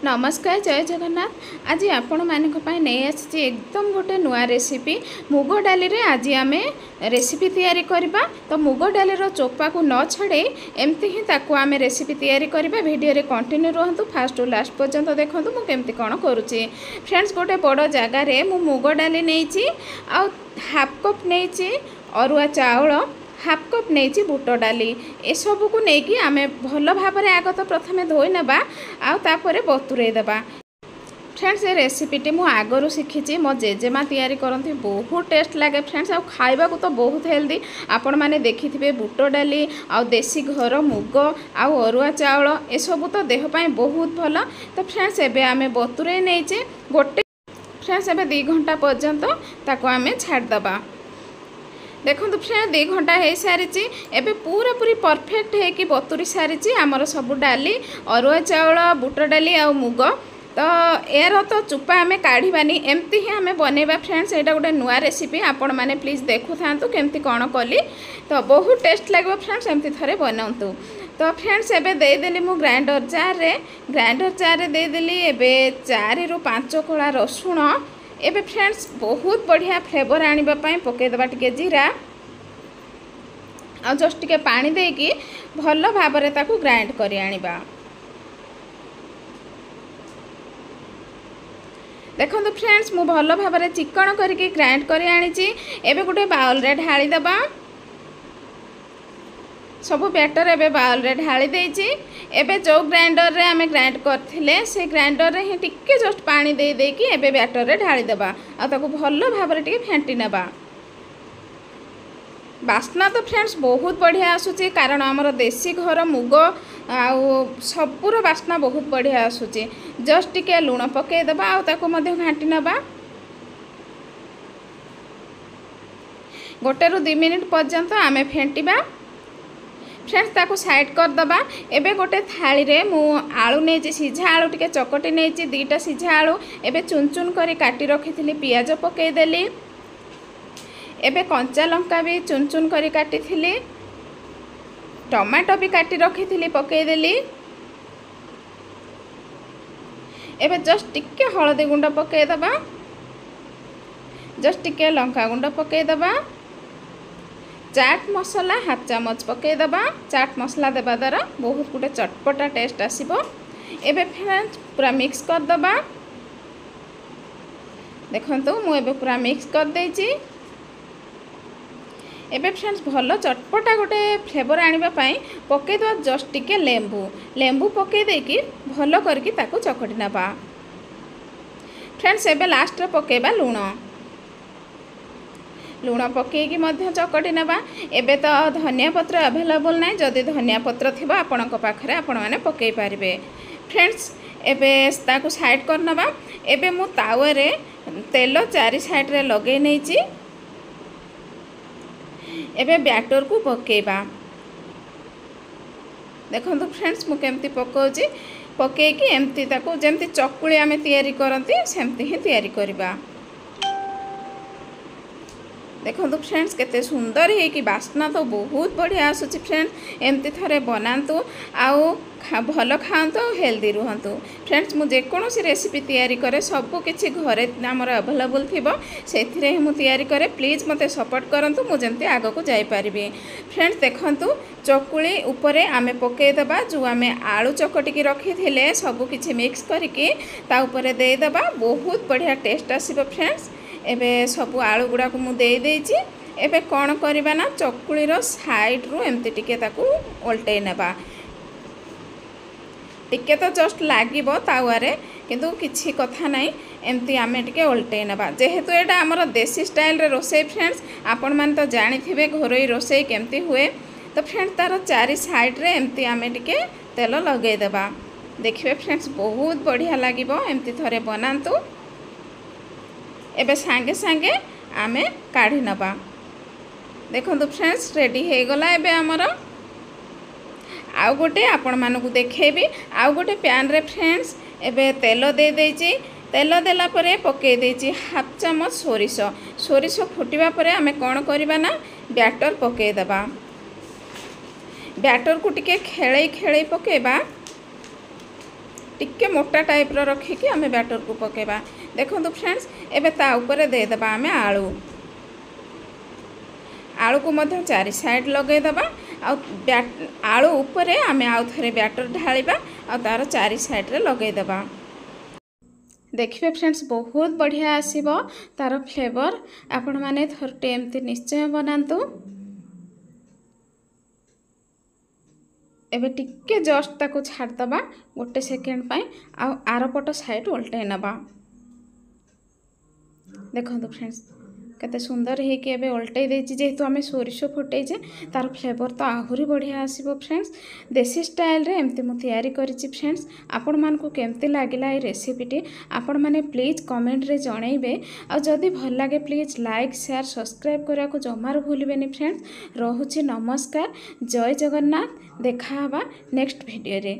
नमस्कार जय जगन्नाथ। आज आपण मानक नहीं आसी एकदम गोटे नुआ रेसिपी मुग डाली रे आज आम रेसिपी तैयारी करबा। तो मुग डाली चोपा को न छड़े एमती ही ताकू आम रेसिपी तैयारी करबा। वीडियो रे कंटिन्यू रहंतु फास्ट टू लास्ट पर्यंत देखंतु मु केमती कोन करूची। फ्रेंड्स गोटे बड़ जगह रे मु मुग डाली नेइची आ हाफ कप नेइची अरुआ चाउल हाफ कप नहीं बुट डाली ए सब को लेकिन आम भल भाव आग तो प्रथम धोई नेबा आउे बतुरे देबा। फ्रेंड्स ये रेसिपीटी मु आगरू शिखी मो जेजेमा तैयारी करती बहुत टेस्ट लगे। फ्रेंड्स आ खाइबा को तो बहुत हेल्दी आपण मैंने देखि थे बुट डाली आ देसी घर मुग आ अरुआ चाउल ए सब तो देह पाई बहुत भल। तो फ्रेंड्स एबे आमे बतुरे नेइचे गोटे फ्रेंड्स एबे 2 घंटा पर्यंत ताको आमे छाड़ दबा। देखो फ्रेंड 2 घंटा हो सारी एबे पूरा पूरी परफेक्ट है कि बतुरी सारी आमर सब डाली अरुआ चाउल बुट डाली आ मुग। तो यार तो चुपा आम काढ़ानी एमती ही आम बनवा। फ्रेंड्स यहाँ गोटे नुआ रेसिपी आपण मैंने प्लीज देखु था केमती कौन कली तो बहुत टेस्ट लगे। फ्रेंड्स एमती थे बनातु। तो फ्रेंड्स एबे देदेली मु ग्राइंडर जार रे देदेली एबे 4 ରୁ 5 कोला रसुण। एबे फ्रेंड्स बहुत बढ़िया फ्लेवर आनिबा पई पकेदेबा टिके जीरा आ जस्ट टिके पानी देकी भल भाव रे ताकू ग्राइंड करी आनिबा। देखो फ्रेंड्स मु भल भाव रे चिकन करके ग्राइंड करी आनिची। एबे गुटे बाउल रे ढाली देबा। सब बैटर एबे बाउल रे ढाली देइची। एबे जो ग्राइंडर रे आमे ग्राइंड करथिले से ग्राइंडर रे ही टिके जस्ट पानी दे देकी एबे बैटर रे ढाली देबा आ ताको भल्लो भाव रे टिके फेंटी नेबा। बास्ना तो फ्रेंड्स बहुत बढ़िया आसुची कारण हमर देसी घर मुग आउ सबुर बास्ना बहुत बढ़िया आसुची। जस्ट टिके लूण पके देबा आ ताको मध्य घांटी नेबा। 1 ରୁ 2 मिनिट पर्यंत आमे फेंटीबा। फ्रेंड्स ताको साइड कर दबा। एबे गोटे थाली रे मु आलू नेची सीझा आलू टिके चकटी नेची 2टा सीझा आलू एबे चुन चुन करी काटी रखिथिली पियाज पके देली। एबे कंचा लंका भी चुन चुन करी काटी थिली टमाटो भी काटी रखिथिली पके देली। एबे जस्ट टिके हळदी गुंड पके दबा। जस्ट टिके लंका गुंड पके दबा। चाट मसला हाफ चामच पके दबा। चाट मसला देबा द्वारा बहुत गुटे चटपटा टेस्ट आसीबो। एबे फ्रेंड्स पूरा मिक्स कर दबा। देखंतु मु एबे पूरा मिक्स कर देइची। एबे फ्रेंड्स भलो चटपटा गोटे फ्लेवर आनिबा पई पके दवा जस्ट टिके लेंबू पके देकी भलो करके ताको चकटी नबा। फ्रेंड्स एबे लास्ट रे पकेबा लूण पकईकी चकटी नेबा। एबे तो धनिया पत्र अवेलेबल ना जदि धनिया पत्र थिबा आपणक पाखरे आपण माने पकई पारिबे। फ्रेंड्स एबे ताकू साइड कर नबा। एबे मु तावा रे तेल 4 साइड रे लगे नेची। एबे बैटर को पकेबा। देखंतु फ्रेंड्स मु केमती पकोची पकेकी एमती ताकू जेमती चकुली आमे तैयारी करंती सेमती ही तैयारी करबा। देखो फ्रेंड्स केते सुंदर है कि बास्ना तो बहुत बढ़िया आसुची। फ्रेंड्स एमती थरे बनातु आउ भल खातु हेल्दी रुहतु। फ्रेंड्स मु जेकोसी रेसिपी तैयारी करे सब किछि घरे हमर अवेलेबल थिबो सेथिरे मु तैयारी करे। प्लीज मते सपोर्ट करंतु मु जेमती आगो को जाई परिबे। फ्रेंड्स देखंतु चकुली ऊपरे आमे पके देबा। जो आमे आलू चकटी की रखी थिले सब किछि मिक्स करके ता ऊपरे दे देबा। बहुत बढ़िया टेस्ट आसीबो। फ्रेंड्स एबे सब आलू गुड़ा को मु दे देइची। एबे कौन करबा ना चकुली रो साइड रो एमती टिके ताकू उल्टे नेबा। टिके तो जस्ट लागिबो तावारे किंतु किछि कथा नाही एमती आमे टिके उल्टे नेबा। जेहेतु एटा हमर देसी स्टाइल रे रोसे फ्रेंड्स आपण मान तो जानि थिबे घरोई रोसे केमती हुए। तो फ्रेंड्स तार 4 साइड रे एमती आमे टिके तेल लगे देबा। देखिबे फ्रेंड्स बहुत बढ़िया लागिबो एमती थरे बनांतु। एबे सांगे सांगे आमे काढ़ी नबा। देखो फ्रेंड्स रेडी हो गला। एबे हमर आउ गोटे आपण मानकु देखेबी। आउ गोटे पैन रे फ्रेंड्स एबे तेल दे देइची। तेल देला परे पके देइची हाफ चामच सोरिष फुटिबा परे आमे कोन करबा ना बैटर पके देबा। बैटर को टिके खेळई पकेबा। टिके मोटा टाइप रखिकी आम बैटर को पकेबा। देखो फ्रेंड्स एबे ता ऊपर देदेबा आम आलू आलू को मध्य चारि साइड लगेदेबा आलू ऊपर आम आउ थे बैटर ढालिबा आ तार चारि साइड रे लगेदेबा। देखिए फ्रेंड्स बहुत बढ़िया आसीबो तार फ्लेवर। आपण माने थरटे एमती निश्चय बनातु। एबे टिके जस्ट ताको छाड़दबा गोटे सेकेंड पाई आ आरपट साइड उल्टे नबा। देखो फ्रेंड्स केते सुंदर है कि एबे उल्टे देछि जेहेतु आमे सोरिष फुटेजे तार फ्लेवर तो आहुरी बढ़िया आसीबो। फ्रेंड्स देसी स्टाइल रे एमती मु तैयारी करिछि। फ्रेंड्स आपण मान को केमती लागिला ए रेसिपीटी आपण माने प्लीज कमेंट रे जणैबे आ जदी भल लागे प्लीज लाइक शेयर सब्सक्राइब करा को जमार भूलिबेनी। फ्रेंड्स रहुछि नमस्कार, जय जगन्नाथ। देखा हबा नेक्स्ट वीडियो रे।